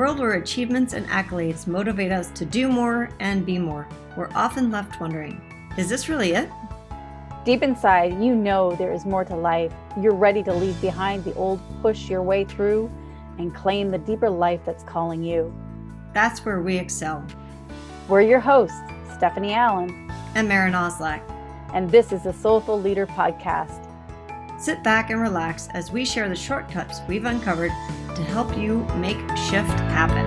world where achievements and accolades motivate us to do more and be more, we're often left wondering, is this really it? Deep inside, you know there is more to life. You're ready to leave behind the old, push your way through, and claim the deeper life that's calling you. That's where we excel. We're your hosts, Stephanie Allen and Maren Stephanie. And this is the Soulful Leader Podcast. Sit back and relax as we share the shortcuts we've uncovered to help you make shift happen.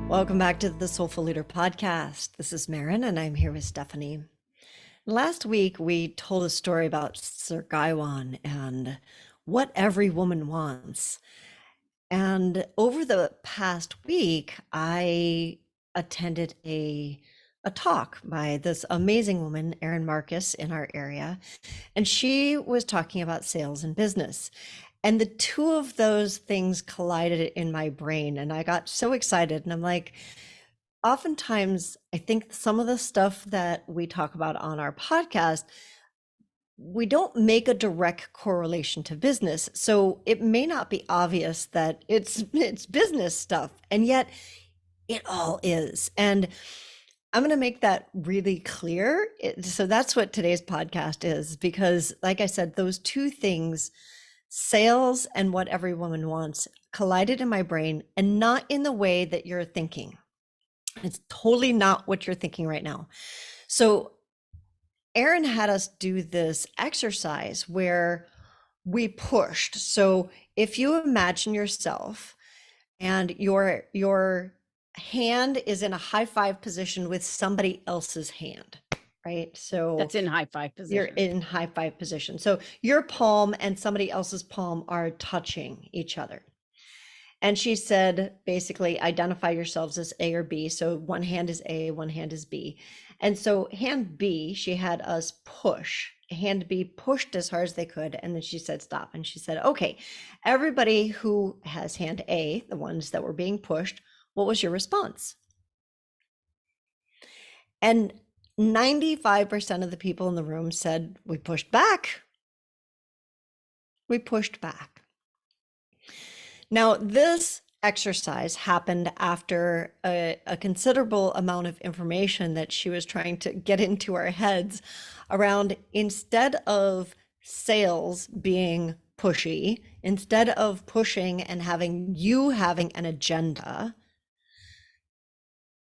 Welcome back to the Soulful Leader Podcast. This is Maren and I'm here with Stephanie. Last week, we told a story about Sir Gawain and what every woman wants. And over the past week, I attended a talk by this amazing woman, Erin Marcus, in our area. And she was talking about sales and business. And the two of those things collided in my brain. And I got so excited. And I'm like, oftentimes, I think some of the stuff that we talk about on our podcast, we don't make a direct correlation to business. So it may not be obvious that it's business stuff. And yet it all is. And I'm going to make that really clear. So that's what today's podcast is, because like I said, those two things, sales and what every woman wants, collided in my brain, and not in the way that you're thinking. It's totally not what you're thinking right now. So Erin had us do this exercise where we pushed. So if you imagine yourself and your hand is in a high five position with somebody else's hand, right? So that's in high five position. You're in high five position. So your palm and somebody else's palm are touching each other. And she said, basically, identify yourselves as A or B. So one hand is A, one hand is B. And so hand B, she had us push. Hand B pushed as hard as they could. And then she said, stop. And she said, okay, everybody who has hand A, the ones that were being pushed, what was your response? And 95% of the people in the room said, we pushed back. We pushed back. Now, this exercise happened after a considerable amount of information that she was trying to get into our heads around, instead of sales being pushy, instead of pushing and having an agenda,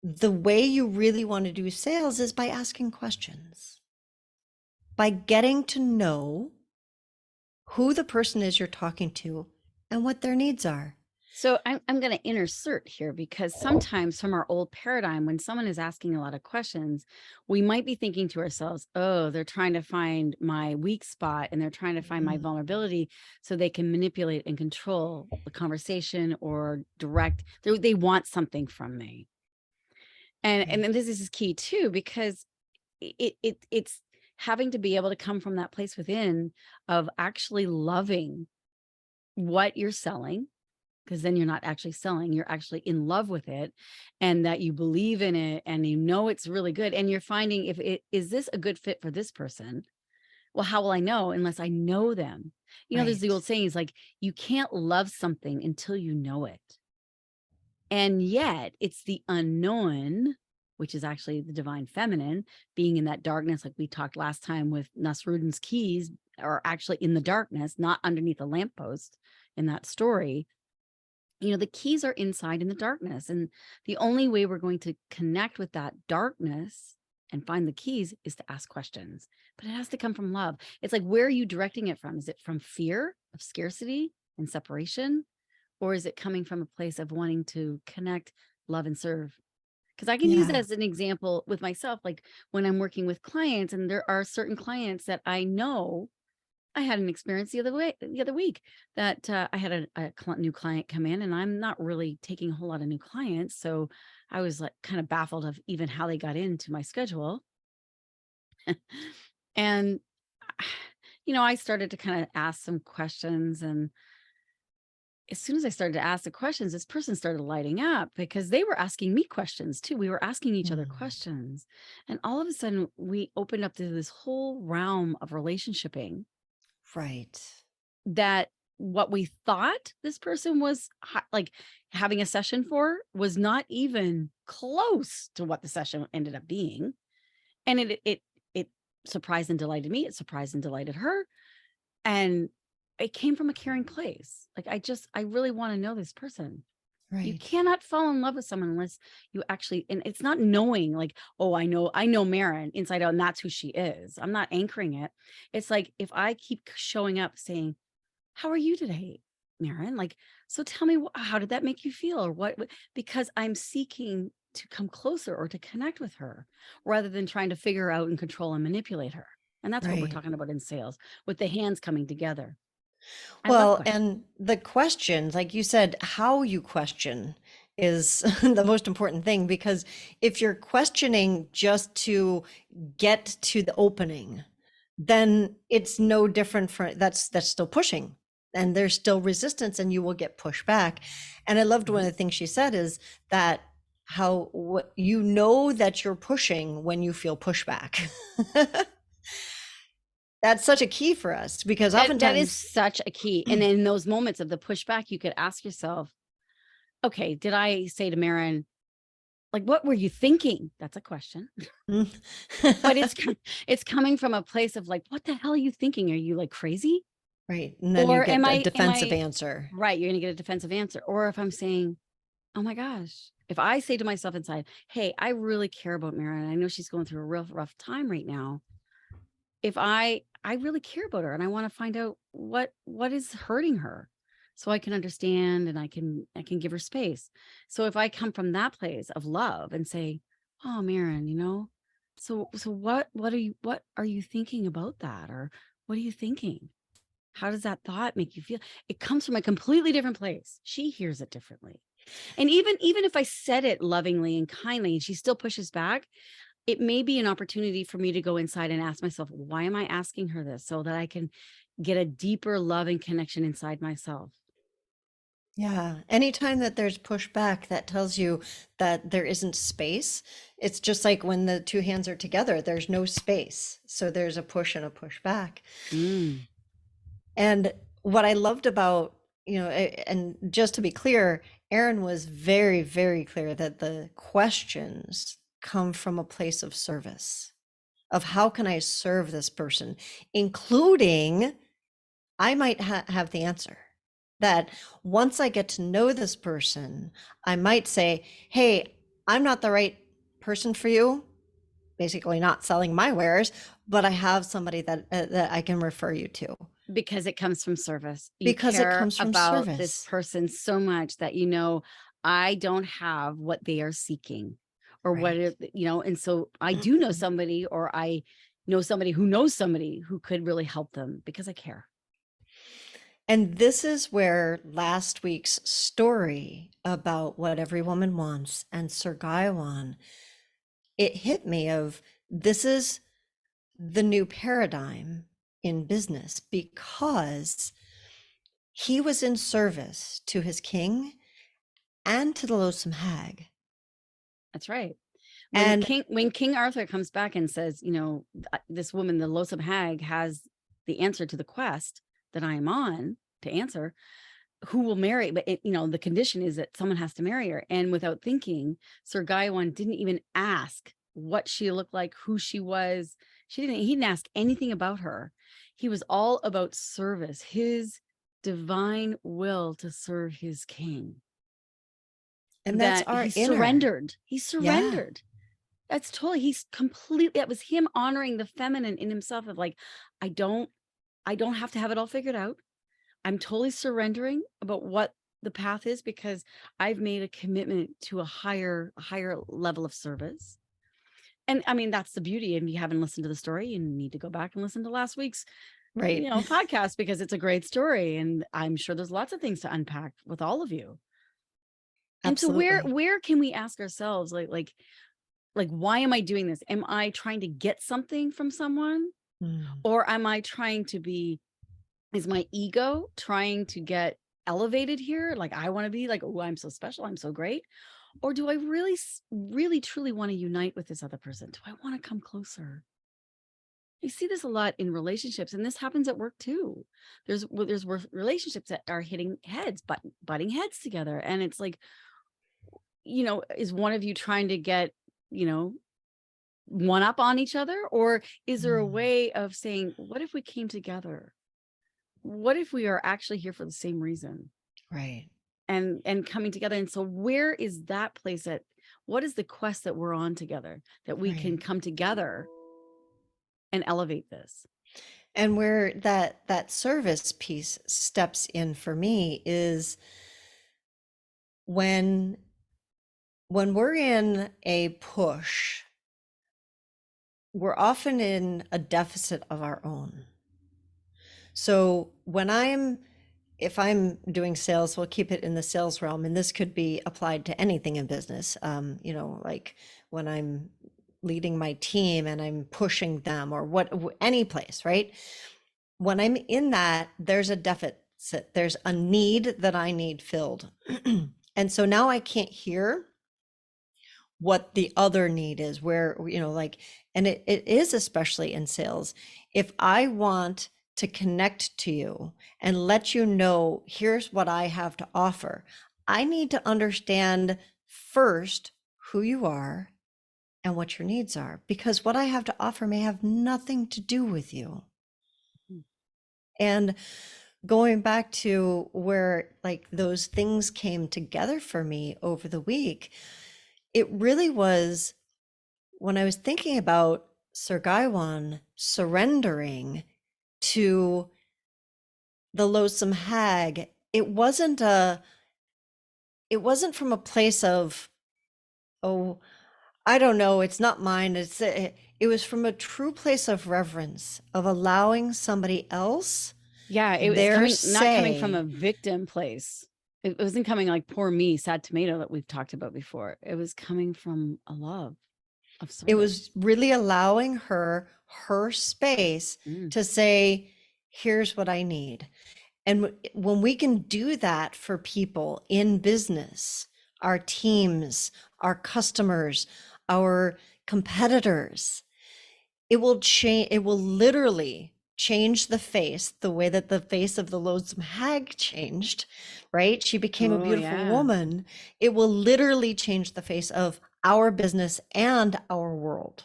the way you really want to do sales is by asking questions, by getting to know who the person is you're talking to and what their needs are. So I'm going to insert here, because sometimes from our old paradigm, when someone is asking a lot of questions, we might be thinking to ourselves, oh, they're trying to find my weak spot and they're trying to find my vulnerability so they can manipulate and control the conversation or direct. They want something from me. And then this is key too, because it's having to be able to come from that place within of actually loving what you're selling, because then you're not actually selling, you're actually in love with it, and that you believe in it and you know it's really good. And you're finding, is this a good fit for this person? Well, how will I know unless I know them? You know, there's the old saying is like, you can't love something until you know it. And yet it's the unknown, which is actually the divine feminine, being in that darkness, like we talked last time with Nasruddin's keys, are actually in the darkness, not underneath a lamppost in that story. You know, the keys are inside in the darkness. And the only way we're going to connect with that darkness and find the keys is to ask questions. But it has to come from love. It's like, where are you directing it from? Is it from fear of scarcity and separation? Or is it coming from a place of wanting to connect, love, and serve? Because I can use it as an example with myself, like when I'm working with clients, and there are certain clients that I know. I had an experience the other week that I had a new client come in, and I'm not really taking a whole lot of new clients. So I was like kind of baffled of even how they got into my schedule. And, you know, I started to kind of ask some questions, and as soon as I started to ask the questions, this person started lighting up because they were asking me questions too. We were asking each other questions. And all of a sudden we opened up to this whole realm of relationshiping Right. that what we thought this person was like having a session for was not even close to what the session ended up being. And it surprised and delighted me. It surprised and delighted her. And it came from a caring place. Like, I really want to know this person. You Right. cannot fall in love with someone unless you actually, and it's not knowing like, oh, I know Maren inside out and that's who she is. I'm not anchoring it. It's like, if I keep showing up saying, how are you today, Maren? Like, so tell me, how did that make you feel? Or because I'm seeking to come closer or to connect with her rather than trying to figure out and control and manipulate her. And that's what we're Right. talking about in sales with the hands coming together. I love Well, questions. and the questions, like you said, how you question is the most important thing, because if you're questioning just to get to the opening, then it's no different from that's still pushing, and there's still resistance and you will get pushed back. And I loved one of Mhm. the things she said is that how what you know that you're pushing when you feel pushback. That's such a key for us because That is oftentimes such a key. And in those moments of the pushback, you could ask yourself, okay, did I say to Maren, like, what were you thinking? That's a question. But it's coming from a place of like, what the hell are you thinking? Are you like crazy? right, and then you Or get a am defensive I answer. right? You're gonna get a defensive answer. Or if I'm saying, oh my gosh, if I say to myself inside, hey, I really care about Maren. I know she's going through a real rough time right now. If I really care about her and I want to find out what is hurting her so I can understand and I can give her space. So if I come from that place of love and say, "Oh, Maren, so what are you thinking about that, or what are you thinking? How does that thought make you feel?" It comes from a completely different place. She hears it differently. And even if I said it lovingly and kindly and she still pushes back, it may be an opportunity for me to go inside and ask myself, why am I asking her this? So that I can get a deeper love and connection inside myself. Yeah, anytime that there's pushback, that tells you that there isn't space. It's just like when the two hands are together, there's no space. So there's a push and a push back. Mm, And what I loved about, and just to be clear, Aaron was very, very clear that the questions come from a place of service, of how can I serve this person, including I might have the answer. That once I get to know this person, I might say, hey, I'm not the right person for you, basically not selling my wares, but I have somebody that I can refer you to because it comes from service. You because it care comes from about this service. person so much that I don't have what they are seeking or Right. and so I do know somebody, or I know somebody who knows somebody who could really help them because I care. And this is where last week's story about what every woman wants and Sir Gaiwan, it hit me of this is the new paradigm in business because he was in service to his king and to the Loathsome Hag. That's right. When And King Arthur comes back and says, this woman, the Loathsome Hag, has the answer to the quest that I am on to answer, who will marry, but the condition is that someone has to marry her. And without thinking, Sir Gawain didn't even ask what she looked like, who she was. He didn't ask anything about her. He was all about service, his divine will to serve his king. that's That our inner. he Yeah. surrendered. That's totally, he's completely, that was him honoring the feminine in himself of like, I don't, I don't have to have it all figured out. I'm totally surrendering about what the path is because I've made a commitment to a higher level of service. And I mean, that's the beauty. And if you haven't listened to the story, you need to go back and listen to last week's, Right. podcast, because it's a great story. And I'm sure there's lots of things to unpack with all of you. And so Absolutely. where can we ask ourselves, like, why am I doing this? Am I trying to get something from someone? Mm. Or am I trying to be, is my ego trying to get elevated here? Like, I want to be like, oh, I'm so special, I'm so great. Or do I really, really, truly want to unite with this other person? Do I want to come closer? You see this a lot in relationships, and this happens at work too. There's relationships that are hitting heads, butting heads together. And it's like, is one of you trying to get, you know, one up on each other? Or is there a Mm, way of saying, what if we came together? What if we are actually here for the same reason? right, And coming together. And so where is that place at? What is the quest that we're on together that we right. can come together and elevate this? And where that service piece steps in for me is when we're in a push, we're often in a deficit of our own. So if I'm doing sales, we'll keep it in the sales realm, and this could be applied to anything in business. Like when I'm leading my team and I'm pushing them, or any place, right? When I'm in that, there's a deficit, there's a need that I need filled. And so now I can't hear what the other need is, where, and it is especially in sales. If I want to connect to you and let you know, here's what I have to offer, I need to understand first who you are and what your needs are, because what I have to offer may have nothing to do with you. Mm. And going back to where like those things came together for me over the week, it really was when I was thinking about Sir Gaiwan surrendering to the Loathsome Hag. It wasn't from a place of, oh, I don't know, it's not mine. It was from a true place of reverence, of allowing somebody else Yeah, it was their coming, not coming from a say. victim place. It wasn't coming like poor me, sad tomato that we've talked about before. It was coming from a love of It service. was really allowing her space Mm. to say, here's what I need. And when we can do that for people in business, our teams, our customers, our competitors, it will literally change the face, the way that the face of the loathsome hag changed, right? She became a Oh, beautiful yeah. woman. It will literally change the face of our business and our world.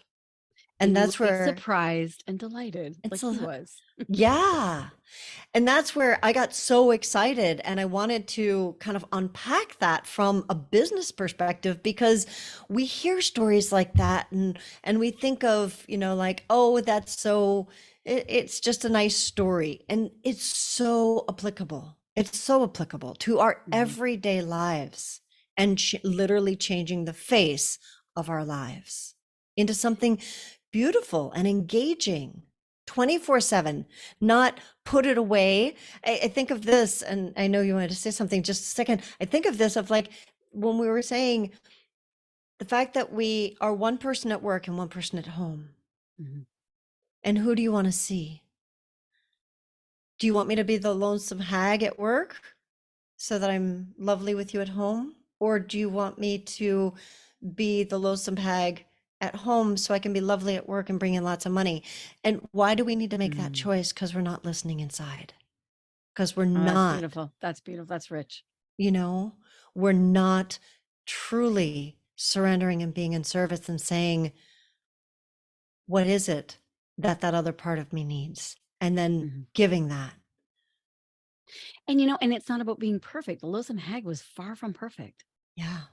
And And you will that's be where surprised and delighted like it's he was. yeah. And that's where I got so excited, and I wanted to kind of unpack that from a business perspective, because we hear stories like that, and we think of, like, oh, that's it's just a nice story. And it's so applicable. It's so applicable to our Mhm. everyday lives, and literally changing the face of our lives into something beautiful and engaging 24/7, not put it away. I think of this, and I know you wanted to say something just a second. I think of this of like when we were saying the fact that we are one person at work and one person at home. Mhm. And who do you want to see? Do you want me to be the lonesome hag at work so that I'm lovely with you at home? Or do you want me to be the lonesome hag at home so I can be lovely at work and bring in lots of money? And why do we need to make that Mm. choice? Because we're not listening inside. Because we're Oh, that's not, beautiful. That's beautiful. That's rich. you know, we're not truly surrendering and being in service and saying, what is it that that other part of me needs? And then Mhm. giving that. And it's not about being perfect. The Loathsome Hag was far from perfect. Yeah.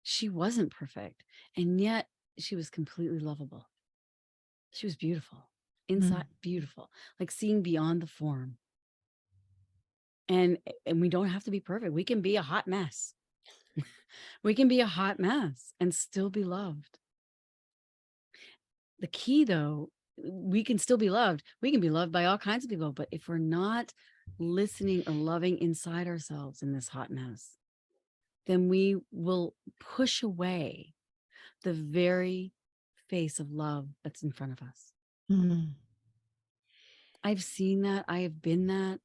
She wasn't perfect. And yet she was completely lovable. She was beautiful. Inside, Mm. beautiful. Like seeing beyond the form. And we don't have to be perfect. We can be a hot mess. We can be a hot mess and still be loved. The key, though, we can still be loved. We can be loved by all kinds of people. But if we're not listening or loving inside ourselves in this hot mess, then we will push away the very face of love that's in front of us. Mm. I've seen that. I have been that.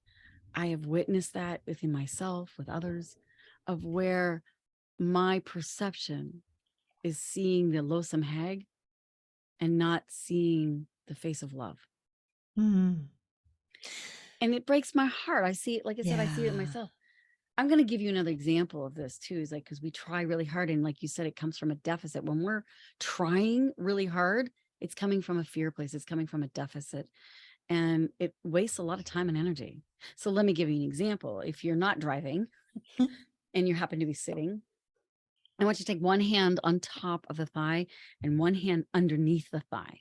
I have witnessed that within myself, with others, of where my perception is seeing the loathsome hag and not seeing the face of love. Mm. And it breaks my heart. I see it, like I said, I see it in Yeah. myself. I'm going to give you another example of this too, is like, because we try really hard. And like you said, it comes from a deficit. When we're trying really hard, it's coming from a fear place. It's coming from a deficit, and it wastes a lot of time and energy. So let me give you an example. If you're not driving and you happen to be sitting, I want you to take one hand on top of the thigh and one hand underneath the thigh.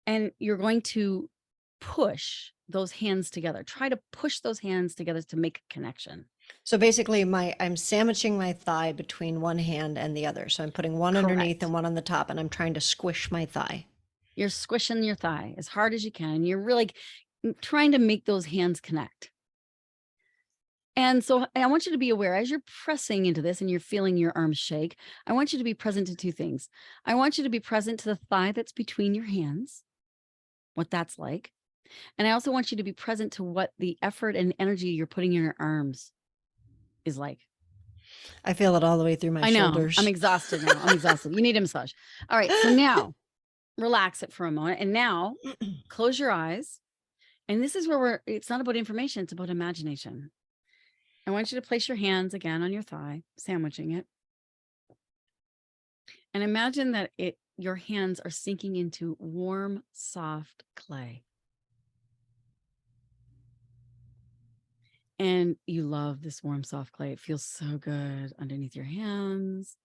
And you're going to push those hands together. Try to push those hands together to make a connection. So basically I'm sandwiching my thigh between one hand and the other. So I'm putting one underneath Correct. and one on the top, and I'm trying to squish my thigh. You're squishing your thigh as hard as you can. You're really trying to make those hands connect. And so I want you to be aware as you're pressing into this and you're feeling your arms shake. I want you to be present to two things. I want you to be present to the thigh that's between your hands, what that's like. And I also want you to be present to what the effort and energy you're putting in your arms is like. I feel it all the way through my I know. shoulders. I'm exhausted now. I'm exhausted. You need a massage. All right. So now relax it for a moment. And now close your eyes. And this is where it's not about information, it's about imagination. I want you to place your hands again on your thigh, sandwiching it. And imagine that your hands are sinking into warm, soft clay. And you love this warm, soft clay. It feels so good underneath your hands.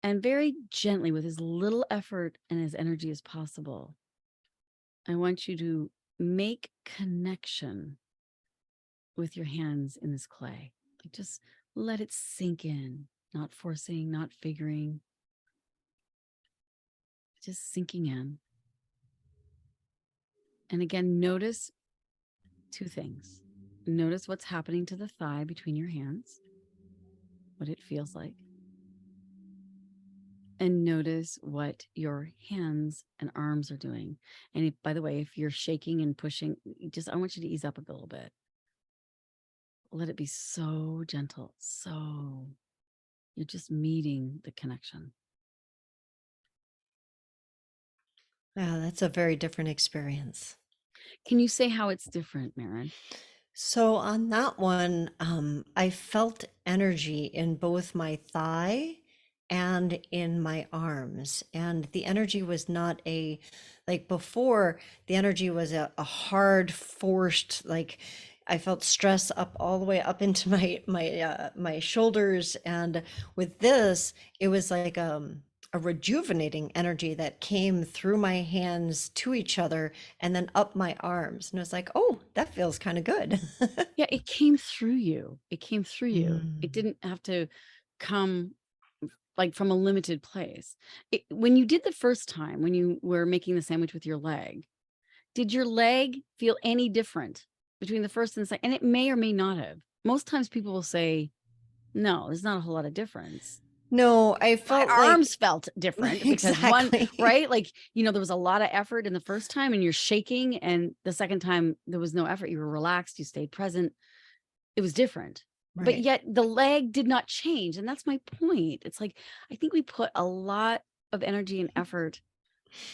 And very gently, with as little effort and as energy as possible, I want you to make connection with your hands in this clay. Like, just let it sink in, not forcing, not figuring, just sinking in. And again, notice two things. Notice what's happening to the thigh between your hands, what it feels like. And notice what your hands and arms are doing. And if, by the way, if you're shaking and pushing, I want you to ease up a little bit. Let it be so gentle. So you're just meeting the connection. Yeah, that's a very different experience. Can you say how it's different, Maren? So on that one, I felt energy in both my thigh and in my arms. And the energy was not like before, the energy was a hard, forced, like I felt stress up all the way up into my shoulders. And with this, it was like a rejuvenating energy that came through my hands to each other and then up my arms. And it was like, oh, that feels kind of good. Yeah, it came through you. It came through you. It Mm. didn't have to come like from a limited place. When you did the first time, when you were making the sandwich with your leg, did your leg feel any different between the first and the second? And it may or may not have. Most times people will say, no, there's not a whole lot of difference. No, I My felt like arms felt different because one, exactly. right? Like, there was a lot of effort in the first time and you're shaking. And the second time there was no effort. You were relaxed. You stayed present. It was different. But Right. yet the leg did not change. And that's my point. It's like, I think we put a lot of energy and effort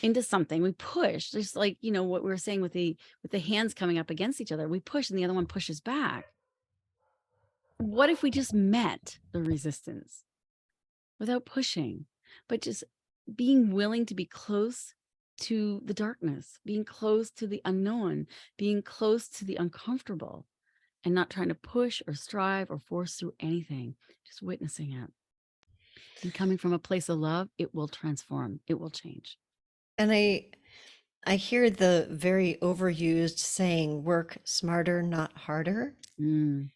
into something. We push, just like, what we were saying with the hands coming up against each other. We push and the other one pushes back. What if we just met the resistance without pushing, but just being willing to be close to the darkness, being close to the unknown, being close to the uncomfortable, and not trying to push or strive or force through anything, just witnessing it. And coming from a place of love, it will transform, it will change. And I hear the very overused saying, work smarter, not harder. Mm.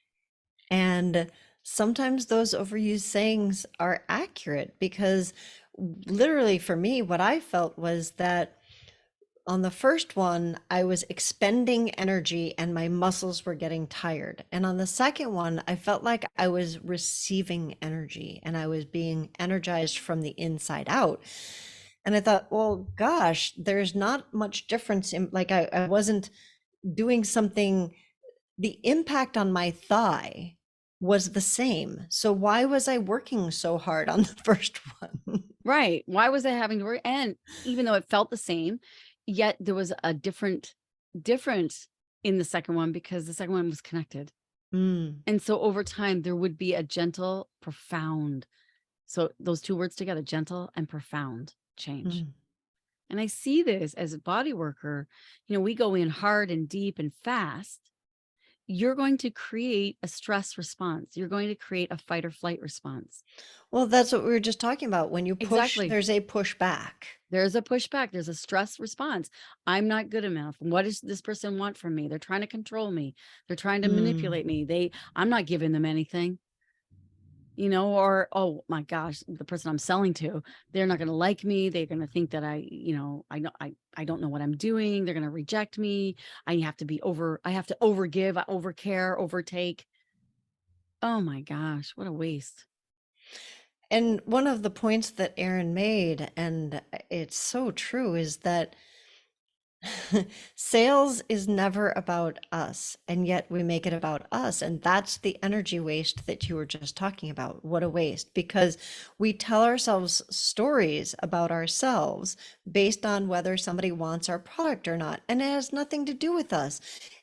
And sometimes those overused sayings are accurate because literally for me, what I felt was that on the first one, I was expending energy and my muscles were getting tired. And on the second one, I felt like I was receiving energy and I was being energized from the inside out. And I thought, well, gosh, there's not much difference in like I wasn't doing something, the impact on my thigh was the same. So why was I working so hard on the first one? Right. Why was I having to worry? And even though it felt the same, yet there was a difference in the second one because the second one was connected. Mm, And so over time, there would be a gentle, profound. So those two words together, gentle and profound change. mm. And I see this as a body worker. We go in hard and deep and fast. You're going to create a stress response. You're going to create a fight or flight response. Well, that's what we were just talking about. When you push, Exactly. there's a pushback. There's a pushback. There's a stress response. I'm not good enough. What does this person want from me? They're trying to control me. They're trying to Mm, manipulate me. I'm not giving them anything, or, oh my gosh, the person I'm selling to, they're not going to like me. They're going to think that I don't know what I'm doing. They're going to reject me. I have to overgive, overcare, overtake. Oh my gosh, what a waste. And one of the points that Aaron made, and it's so true, is that sales is never about us, and yet we make it about us. And that's the energy waste that you were just talking about. What a waste, because we tell ourselves stories about ourselves based on whether somebody wants our product or not. And it has nothing to do with us.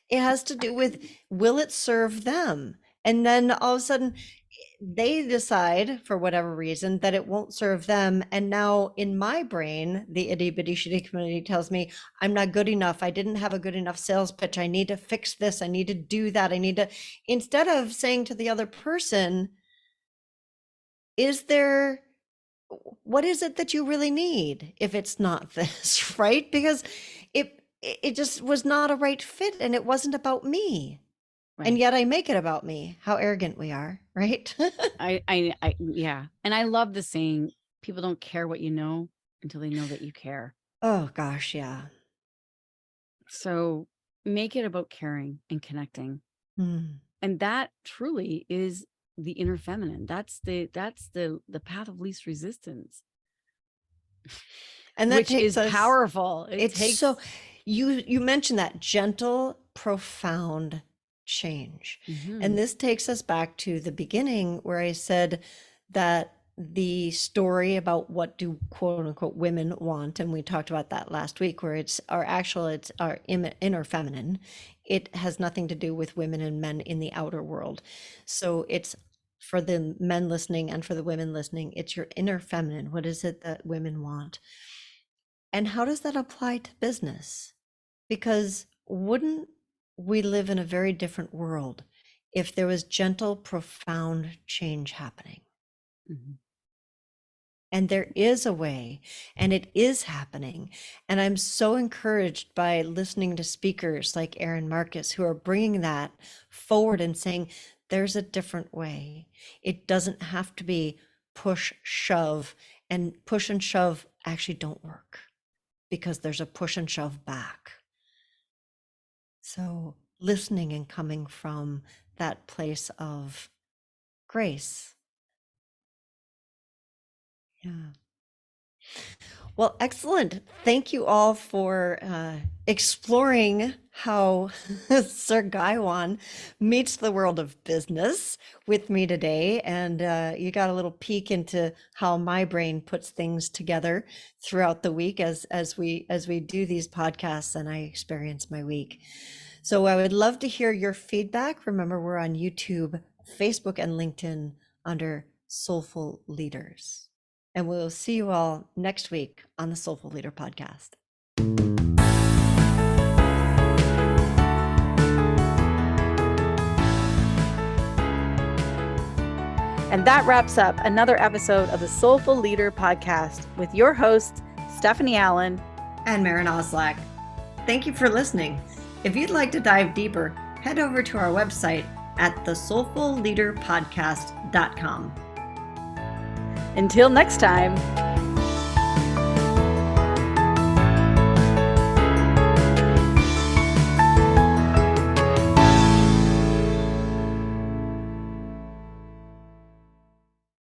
It has to do with, will it serve them? And then all of a sudden, they decide for whatever reason that it won't serve them. And now in my brain, the itty bitty shitty community tells me I'm not good enough. I didn't have a good enough sales pitch. I need to fix this. I need to do that. I need to, instead of saying to the other person, is there, what is it that you really need if it's not this, right? Because it just was not a right fit and it wasn't about me. And Right. yet I make it about me. How arrogant we are, right? Yeah. And I love the saying, people don't care what you know until they know that you care. Oh gosh, yeah. So make it about caring and connecting. Hmm. And that truly is the inner feminine. That's the path of least resistance, And that which takes is us, powerful. It it's takes so, you mentioned that gentle, profound change. And Mhm. this takes us back to the beginning where I said that the story about what do quote unquote women want, and we talked about that last week, where it's our inner feminine. It has nothing to do with women and men in the outer world. So it's, for the men listening and for the women listening, it's your inner feminine. What is it that women want? And how does that apply to business? Because wouldn't we live in a very different world if there was gentle, profound change happening? Mhm. And there is a way, and it is happening. And I'm so encouraged by listening to speakers like Aaron Marcus who are bringing that forward and saying, there's a different way. It doesn't have to be push, shove, and push and shove actually don't work because there's a push and shove back. So listening and coming from that place of grace. Yeah. Well, excellent. Thank you all for exploring how Sir Gaiwan meets the world of business with me today. And you got a little peek into how my brain puts things together throughout the week as we do these podcasts and I experience my week. So I would love to hear your feedback. Remember, we're on YouTube, Facebook, and LinkedIn under Soulful Leaders. And we'll see you all next week on the Soulful Leader podcast. And that wraps up another episode of the Soulful Leader podcast with your hosts, Stephanie Allen And Maren Oslack. Thank you for listening. If you'd like to dive deeper, head over to our website at thesoulfulleaderpodcast.com. Until next time.